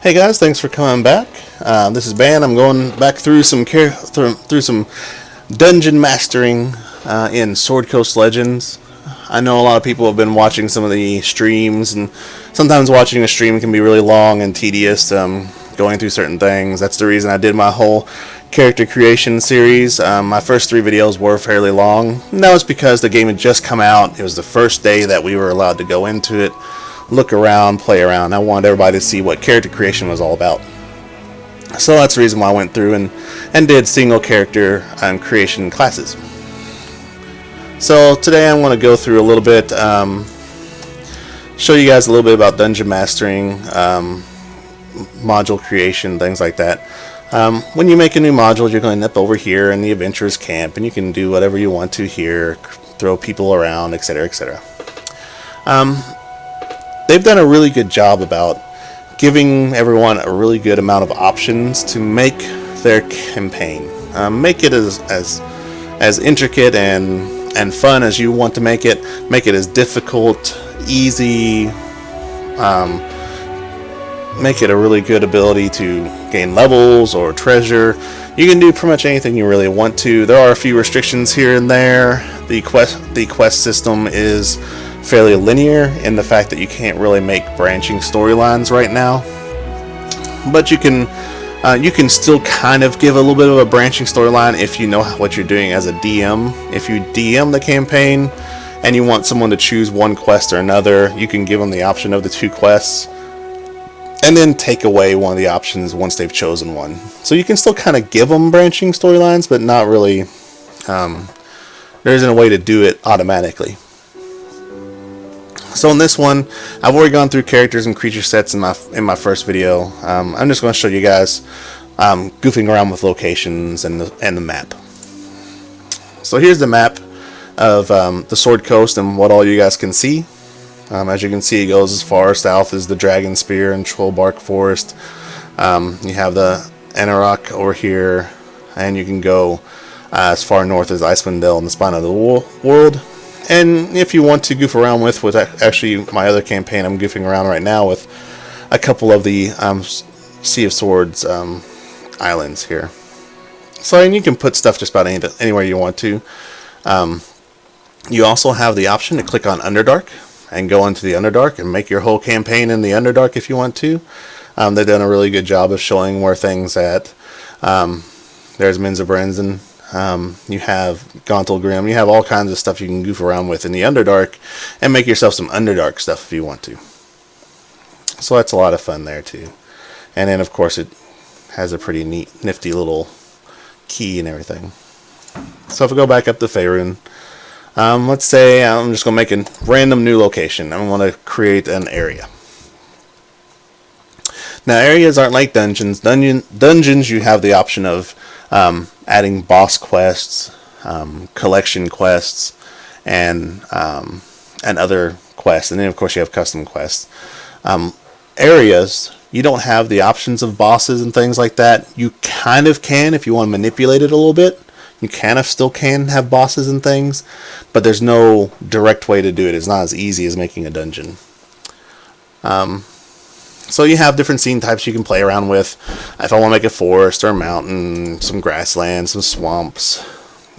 Hey guys, thanks for coming back. This is Ban. I'm going back through some dungeon mastering in Sword Coast Legends. I know a lot of people have been watching some of the streams, and sometimes watching a stream can be really long and tedious. Going through certain things. That's the reason I did my whole character creation series. My first 3 videos were fairly long. And that was because the game had just come out. It was the first day that we were allowed to go into it, look around, play around. I wanted everybody to see what character creation was all about. So that's the reason why I went through and did single character creation classes. So today I want to go through a little bit, show you guys a little bit about dungeon mastering, module creation, things like that. When you make a new module, you're going to end up over here in the adventurers camp, and you can do whatever you want to here, throw people around, etc., etc. They've done a really good job about giving everyone a really good amount of options to make their campaign. Make it as intricate and fun as you want to make it. Make it as difficult, easy. Make it a really good ability to gain levels or treasure. You can do pretty much anything you really want to. There are a few restrictions here and there. The quest system is fairly linear in the fact that you can't really make branching storylines right now, but you can still kind of give a little bit of a branching storyline if you know what you're doing as a DM. If you DM the campaign and you want someone to choose one quest or another, you can give them the option of the 2 quests and then take away one of the options once they've chosen one. So you can still kind of give them branching storylines, but not really. There isn't a way to do it automatically. So in this one, I've already gone through characters and creature sets in my first video. I'm just going to show you guys goofing around with locations and the map. So here's the map of the Sword Coast and what all you guys can see. As you can see, it goes as far south as the Dragon Spear and Trollbark Forest. You have the Anarok over here, and you can go as far north as Icewind Dale and the Spine of the World. And if you want to goof around with actually my other campaign, I'm goofing around right now with a couple of the Sea of Swords islands here. So and you can put stuff just about anywhere you want to. You also have the option to click on Underdark and go into the Underdark and make your whole campaign in the Underdark if you want to. They've done a really good job of showing where things at. There's Menzoberranzan. You have Gauntlgrim. You have all kinds of stuff you can goof around with in the Underdark and make yourself some Underdark stuff if you want to. So that's a lot of fun there too. And then of course it has a pretty neat, nifty little key and everything. So if we go back up to Faerun, let's say I'm just going to make a random new location. I want to create an area. Now areas aren't like dungeons. Dungeons you have the option of adding boss quests, collection quests, and other quests, and then of course you have custom quests. Areas, you don't have the options of bosses and things like that. You kind of can if you want to manipulate it a little bit. You still can have bosses and things, but there's no direct way to do it. It's not as easy as making a dungeon. So you have different scene types you can play around with. If I want to make a forest or a mountain, some grassland, some swamps,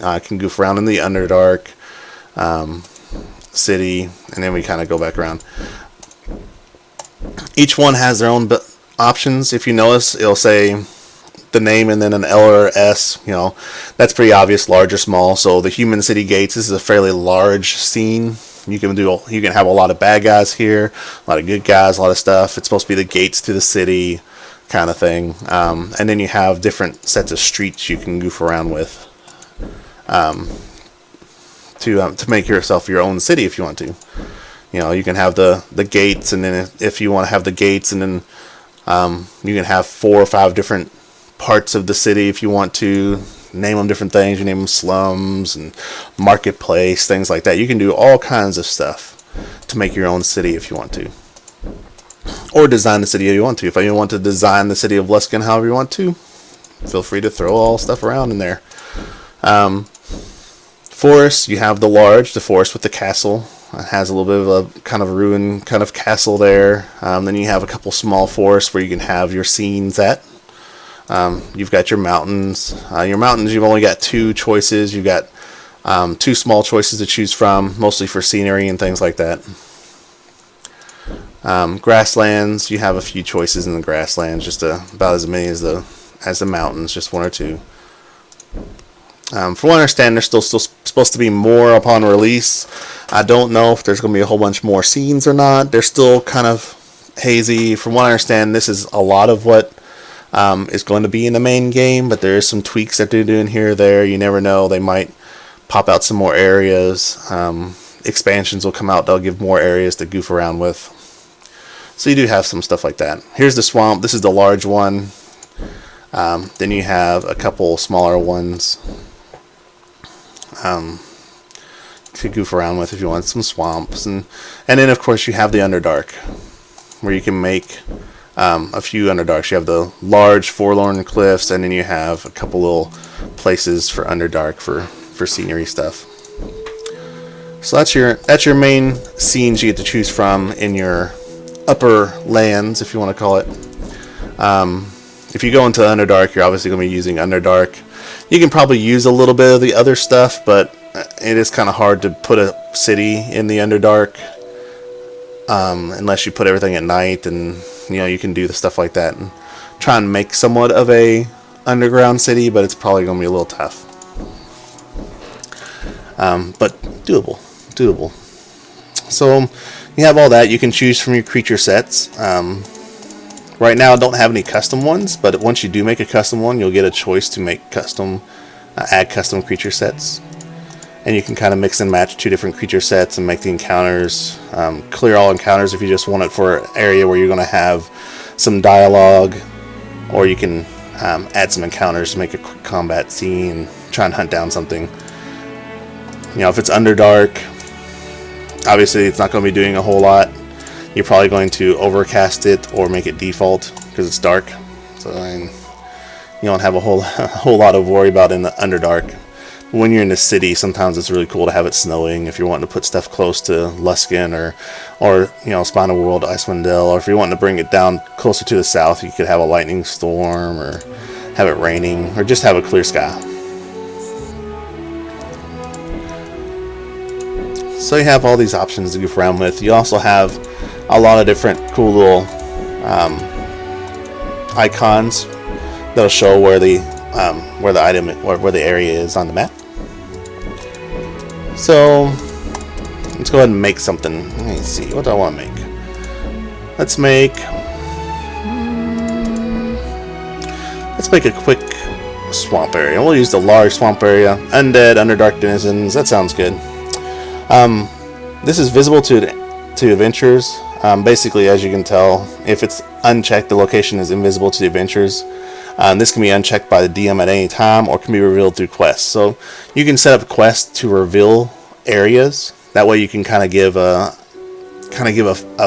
I can goof around in the Underdark, city, and then we kind of go back around. Each one has their own options. If you notice, it'll say the name and then an L or S. You know, that's pretty obvious, large or small. So the Human City Gates, this is a fairly large scene. You can have a lot of bad guys here, a lot of good guys, a lot of stuff. It's supposed to be the gates to the city kind of thing. And then you have different sets of streets you can goof around with to make yourself your own city if you want to. You know, you can have the gates, and then if you want to have the gates, and then you can have 4 or 5 different parts of the city if you want to. Name them different things. You name them slums and marketplace, things like that. You can do all kinds of stuff to make your own city if you want to, or design the city if you want to. If you want to design the city of Luskan however you want to, feel free to throw all stuff around in there. Forests, you have the forest with the castle. It has a little bit of a kind of ruined kind of castle there. Then you have a couple small forests where you can have your scenes at. You've got your mountains. Your mountains, you've only got two choices. You've got two small choices to choose from, mostly for scenery and things like that. Grasslands, you have a few choices in the grasslands, just about as many as the mountains, just one or two. From what I understand, there's still supposed to be more upon release. I don't know if there's going to be a whole bunch more scenes or not. They're still kind of hazy. From what I understand, this is a lot of what is going to be in the main game, but there is some tweaks that they're doing here or there. You never know. They might pop out some more areas. Expansions will come out. They'll give more areas to goof around with. So you do have some stuff like that. Here's the swamp. This is the large one. Then you have a couple smaller ones to goof around with if you want some swamps. And then, of course, you have the Underdark, where you can make a few Underdarks. You have the large Forlorn Cliffs, and then you have a couple little places for Underdark for scenery stuff. So that's your main scenes you get to choose from in your upper lands, if you want to call it. If you go into Underdark, you're obviously going to be using Underdark. You can probably use a little bit of the other stuff, but it is kind of hard to put a city in the Underdark unless you put everything at night, and you can do the stuff like that and try and make somewhat of a underground city, but it's probably going to be a little tough. But doable. So you have all that. You can choose from your creature sets. Right now I don't have any custom ones, but once you do make a custom one, you'll get a choice to make add custom creature sets. And you can kind of mix and match two different creature sets and make the encounters, clear all encounters if you just want it for an area where you're going to have some dialogue, or you can add some encounters to make a quick combat scene and try and hunt down something. If it's Underdark, obviously it's not going to be doing a whole lot. You're probably going to overcast it or make it default because it's dark. So you don't have a whole lot of worry about in the Underdark. When you're in the city, sometimes it's really cool to have it snowing if you're wanting to put stuff close to Luskan or Spina World, Icewind Dale, or if you're wanting to bring it down closer to the south, you could have a lightning storm or have it raining or just have a clear sky. So you have all these options to goof around with. You also have a lot of different cool little icons that'll show where the item or where the area is on the map. So let's go ahead and make something. Let me see, what do I want to make? Let's make a quick swamp area. We'll use the large swamp area. Undead, Underdark denizens. That sounds good. This is visible to adventurers. Basically, as you can tell, if it's unchecked, the location is invisible to the adventurers. This can be unchecked by the DM at any time, or can be revealed through quests. So you can set up quests to reveal areas. That way, you can kind of give a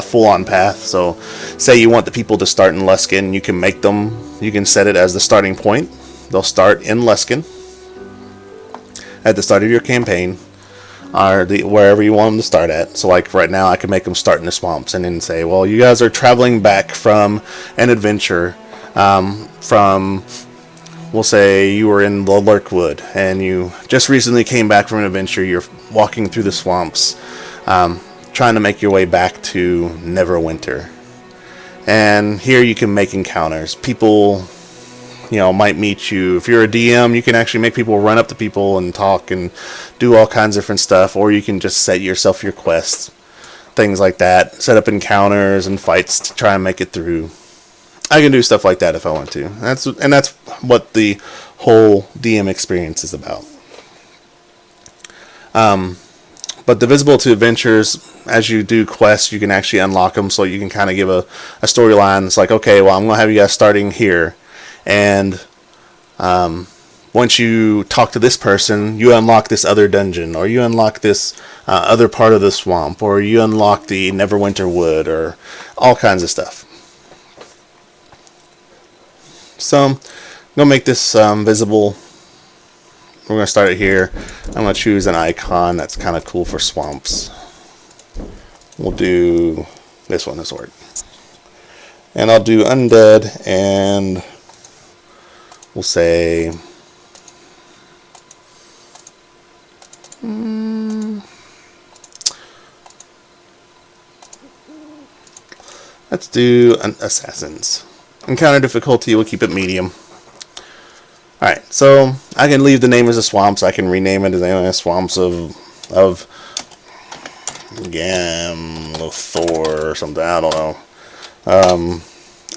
full-on path. So, say you want the people to start in Luskan, you can make them. You can set it as the starting point. They'll start in Luskan at the start of your campaign, or wherever you want them to start at. So like right now I can make them start in the swamps and then say, well, you guys are traveling back from an adventure we'll say you were in the Lurkwood and you just recently came back from an adventure. You're walking through the swamps, trying to make your way back to Neverwinter, and here you can make encounters. People might meet you. If you're a DM, you can actually make people run up to people and talk and do all kinds of different stuff, or you can just set yourself your quests, things like that. Set up encounters and fights to try and make it through. I can do stuff like that if I want to. That's what the whole DM experience is about. But the visible to adventures, as you do quests, you can actually unlock them, so you can kind of give a storyline. It's like, okay, well, I'm going to have you guys starting here. And once you talk to this person, you unlock this other dungeon, or you unlock this other part of the swamp, or you unlock the Neverwinter Wood, or all kinds of stuff. So I'm going to make this visible. We're going to start it here. I'm going to choose an icon that's kind of cool for swamps. We'll do this one, this work. And I'll do undead, and we'll say let's do an assassins. Encounter difficulty, we'll keep it medium. Alright, so I can leave the name as a swamps. I can rename it as swamps of Gamlothor or something, I don't know.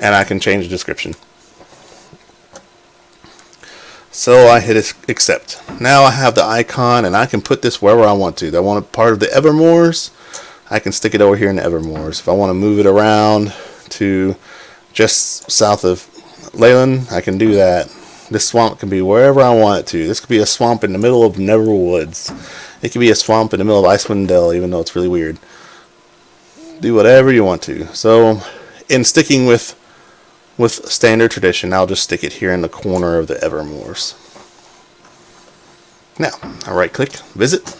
And I can change the description. So I hit accept. Now I have the icon, and I can put this wherever I want to. I want it part of the Evermoors. I can stick it over here in the Evermoors. If I want to move it around to just south of Leyland, I can do that. This swamp can be wherever I want it to. This could be a swamp in the middle of Neverwoods. It could be a swamp in the middle of Icewind Dale, even though it's really weird. Do whatever you want to. So, in sticking with standard tradition, I'll just stick it here in the corner of the Evermoors. Now, I right click, visit.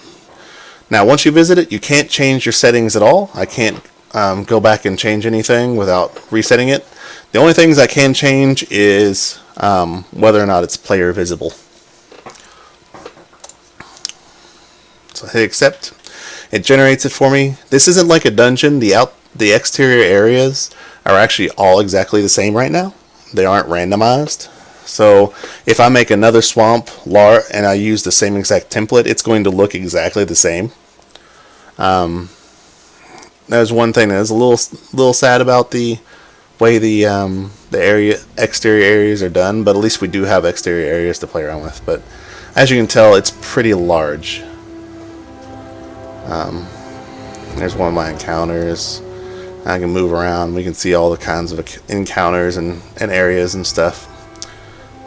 Now, once you visit it, you can't change your settings at all. I can't go back and change anything without resetting it. The only things I can change is whether or not it's player visible. So I hit accept. It generates it for me. This isn't like a dungeon. The exterior areas are actually all exactly the same right now. They aren't randomized. So if I make another swamp and I use the same exact template, it's going to look exactly the same. There's one thing that is a little sad about the way the exterior areas are done, but at least we do have exterior areas to play around with. But as you can tell, it's pretty large. There's one of my encounters. I can move around. We can see all the kinds of encounters and areas and stuff.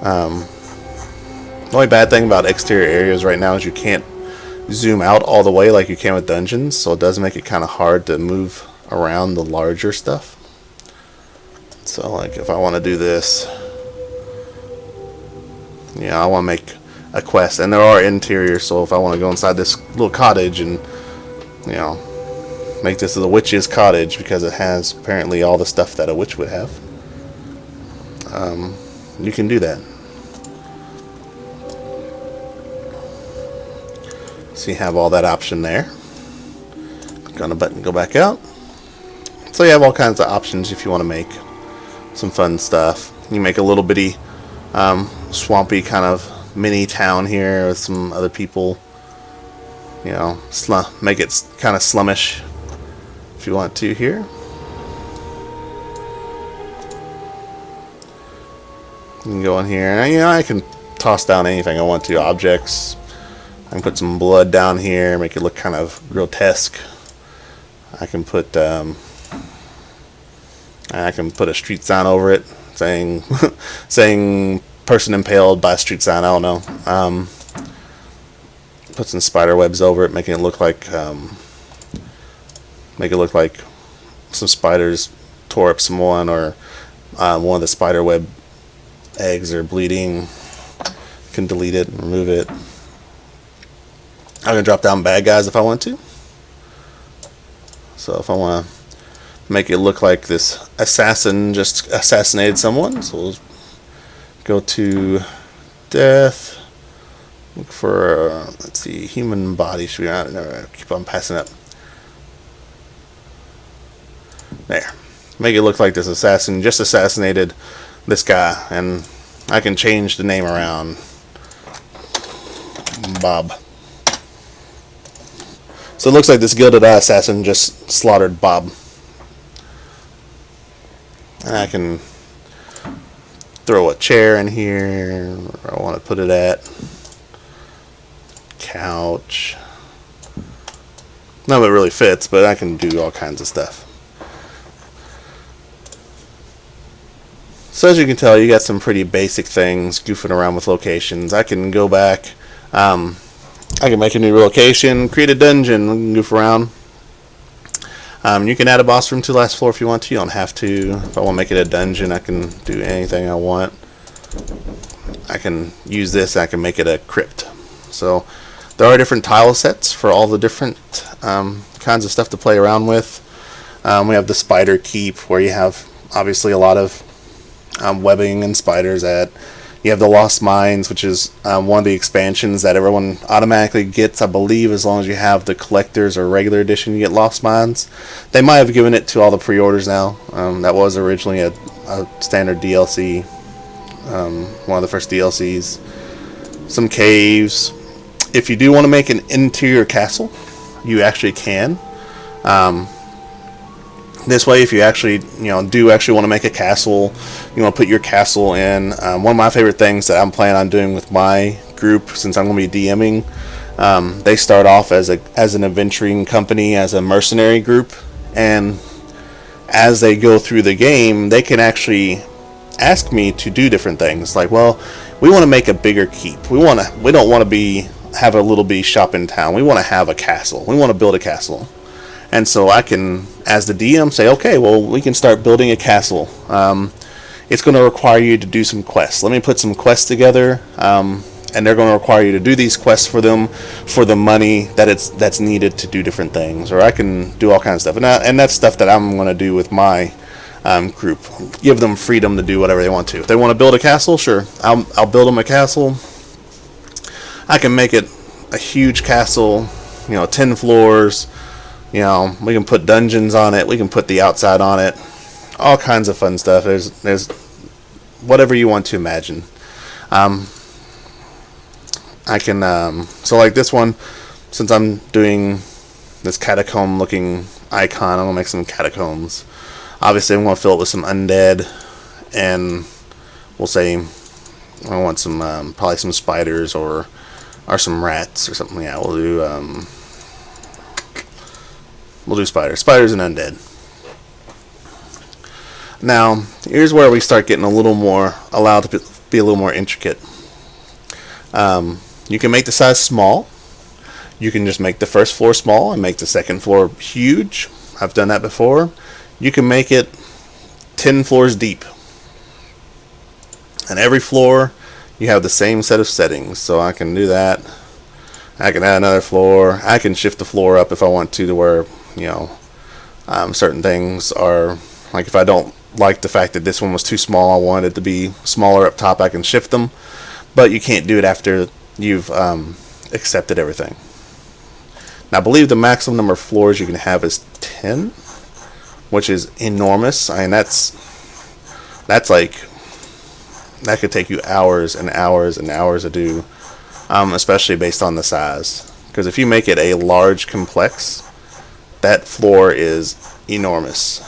The only bad thing about exterior areas right now is you can't zoom out all the way like you can with dungeons, so it does make it kind of hard to move around the larger stuff. So like if I want to do this, I want to make a quest, and there are interiors, so if I want to go inside this little cottage and make this a witch's cottage because it has apparently all the stuff that a witch would have, you can do that. So you have all that option there. Click on the button, go back out. So you have all kinds of options if you want to make some fun stuff. You make a little bitty swampy kind of mini town here with some other people. Make it kind of slummish if you want to here. You can go in here, and I can toss down anything I want to. Objects. I can put some blood down here, make it look kind of grotesque. I can put a street sign over it saying saying person impaled by a street sign. I don't know. Put some spider webs over it, making it look like some spiders tore up someone, or one of the spider web eggs are bleeding. Can delete it and remove it. I can drop down bad guys if I want to. So if I want to make it look like this assassin just assassinated someone, so we'll go to death. Look for let's see, human body. Should we not keep on passing up? There. Make it look like this assassin just assassinated this guy, and I can change the name around. Bob. So it looks like this Gilded Eye assassin just slaughtered Bob. And I can throw a chair in here where I want to put it at. Couch. None of it really fits, but I can do all kinds of stuff. So as you can tell, you got some pretty basic things goofing around with locations. I can go back. I can make a new location, create a dungeon, and goof around. You can add a boss room to the last floor if you want to. You don't have to. If I want to make it a dungeon, I can do anything I want. I can use this, and I can make it a crypt. So There are different tile sets for all the different kinds of stuff to play around with. We have the spider keep, where you have obviously a lot of webbing and spiders at. You have the Lost Mines, which is one of the expansions that everyone automatically gets, I believe, as long as you have the collectors or regular edition, you get Lost Mines. They might have given it to all the pre-orders now. That was originally a standard DLC, one of the first DLCs. Some caves. If you do want to make an interior castle, you actually can. This way, if you actually, do actually want to make a castle, you want to put your castle in. One of my favorite things that I'm planning on doing with my group, since I'm going to be DMing, they start off as an adventuring company, as a mercenary group, and as they go through the game, they can actually ask me to do different things. Like, well, we want to make a bigger keep. We don't want to have a little bitty shop in town. We want to have a castle. We want to build a castle. And so I can, as the DM, say, okay, well, we can start building a castle. It's going to require you to do some quests. Let me put some quests together, and they're going to require you to do these quests for them for the money that's needed to do different things. Or I can do all kinds of stuff, and that's stuff that I'm going to do with my group. Give them freedom to do whatever they want to. If they want to build a castle, sure, I'll build them a castle. I can make it a huge castle, 10 floors. We can put dungeons on it. We can put the outside on it. All kinds of fun stuff. There's whatever you want to imagine. I can so like this one, since I'm doing this catacomb looking icon, I'm gonna make some catacombs. Obviously, I'm gonna fill it with some undead, and we'll say I want some probably some spiders or some rats or something. Yeah, we'll do spiders and undead. Now, here's where we start getting allowed to be a little more intricate. You can make the size small. You can just make the first floor small and make the second floor huge. I've done that before. You can make it 10 floors deep. And every floor, you have the same set of settings. So I can do that. I can add another floor. I can shift the floor up if I want to where, certain things are, like if I don't like the fact that this one was too small, I want it to be smaller up top, I can shift them. But you can't do it after you've accepted everything. Now, I believe the maximum number of floors you can have is 10, which is enormous. I mean, that's like, that could take you hours and hours and hours to do, especially based on the size. Because if you make it a large complex, that floor is enormous.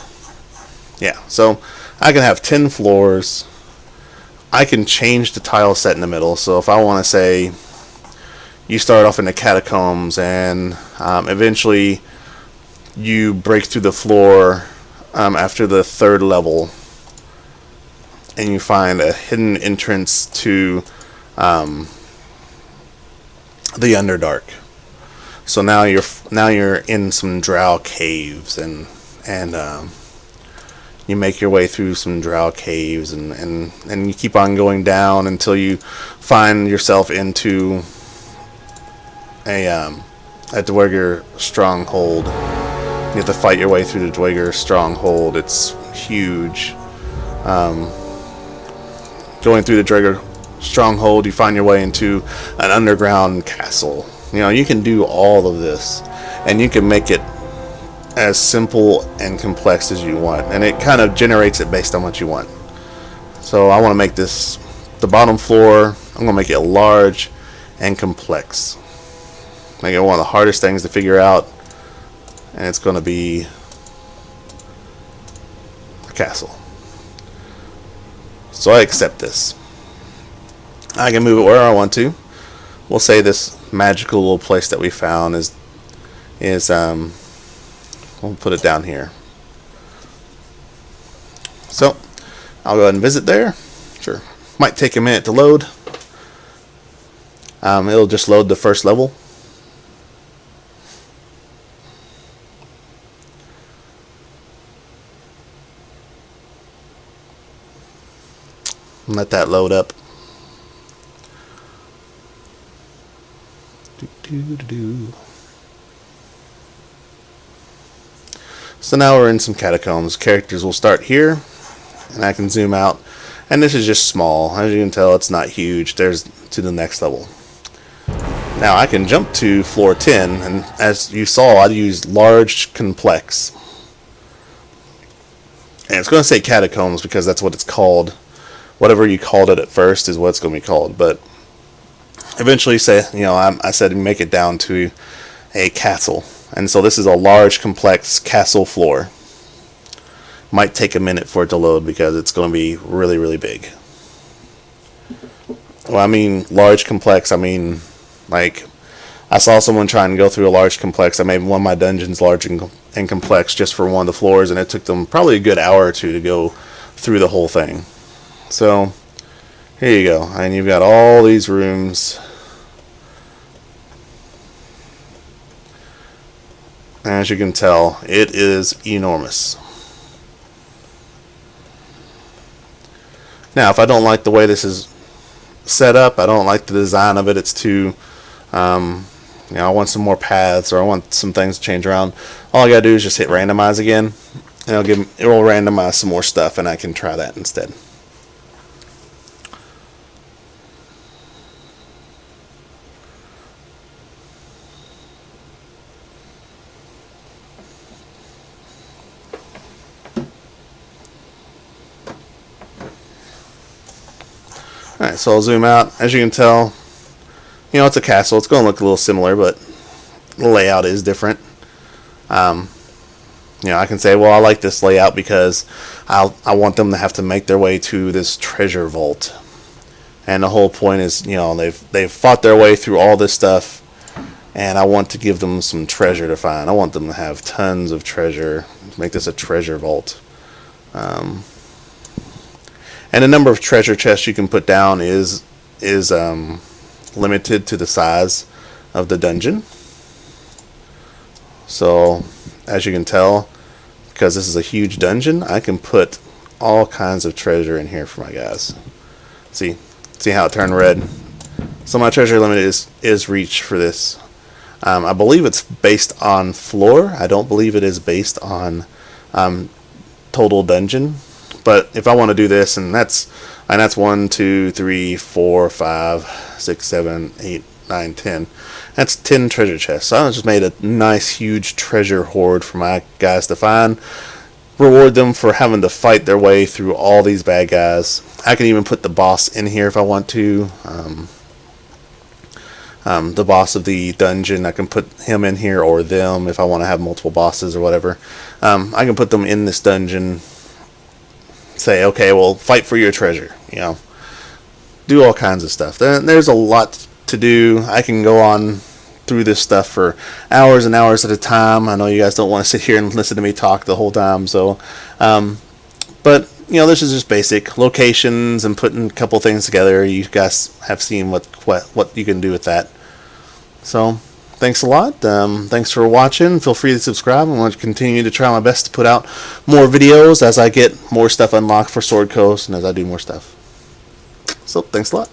Yeah, so I can have 10 floors. I can change the tile set in the middle. So if I want to say you start off in the catacombs and eventually you break through the floor after the 3rd level and you find a hidden entrance to the Underdark. So now you're in some drow caves and you make your way through some drow caves and you keep on going down until you find yourself into a Dweger stronghold. You have to fight your way through the Dweger stronghold. It's huge. Going through the Dweger stronghold, you find your way into an underground castle. You can do all of this, and you can make it as simple and complex as you want, and it kind of generates it based on what you want. So I want to make this the bottom floor. I'm going to make it large and complex. Make it one of the hardest things to figure out, and it's going to be a castle. So I accept this. I can move it where I want to. We'll say this magical little place that we found is we'll put it down here. So I'll go ahead and visit there. Sure, might take a minute to load. It'll just load the first level. Let that load up. So now we're in some catacombs. Characters will start here, and I can zoom out, and this is just small. As you can tell, it's not huge. There's to the next level. Now I can jump to floor 10, and as you saw, I used large complex. And it's going to say catacombs because that's what it's called. Whatever you called it at first is what it's going to be called. But eventually, I said make it down to a castle. And so this is a large complex castle floor. Might take a minute for it to load because it's going to be really, really big. Well, I mean large complex, I mean like I saw someone trying to go through a large complex. I made one of my dungeons large and complex just for one of the floors, and it took them probably a good hour or two to go through the whole thing. So here you go, and you've got all these rooms. As you can tell, it is enormous. Now, if I don't like the way this is set up, I don't like the design of it, it's too I want some more paths, or I want some things to change around, all I gotta do is just hit randomize again, and it will randomize some more stuff, and I can try that instead. Alright, so I'll zoom out. As you can tell, it's a castle. It's going to look a little similar, but the layout is different. I can say, well, I like this layout because I want them to have to make their way to this treasure vault. And the whole point is, they've fought their way through all this stuff, and I want to give them some treasure to find. I want them to have tons of treasure. Make this a treasure vault. And the number of treasure chests you can put down is limited to the size of the dungeon. So as you can tell, because this is a huge dungeon, I can put all kinds of treasure in here for my guys. See how it turned red? So my treasure limit is reached for this. I believe it's based on floor. I don't believe it is based on total dungeon. But if I want to do this, and that's 1, 2, 3, 4, 5, 6, 7, 8, 9, 10. That's 10 treasure chests. So I just made a nice huge treasure hoard for my guys to find. Reward them for having to fight their way through all these bad guys. I can even put the boss in here if I want to. The boss of the dungeon, I can put him in here, or them if I want to have multiple bosses or whatever. I can put them in this dungeon. Say, okay, well, fight for your treasure, do all kinds of stuff. There's a lot to do. I can go on through this stuff for hours and hours at a time. I know you guys don't want to sit here and listen to me talk the whole time, so but this is just basic locations and putting a couple things together. You guys have seen what you can do with that. So thanks a lot. Thanks for watching. Feel free to subscribe. I'm going to continue to try my best to put out more videos as I get more stuff unlocked for Sword Coast and as I do more stuff. So thanks a lot.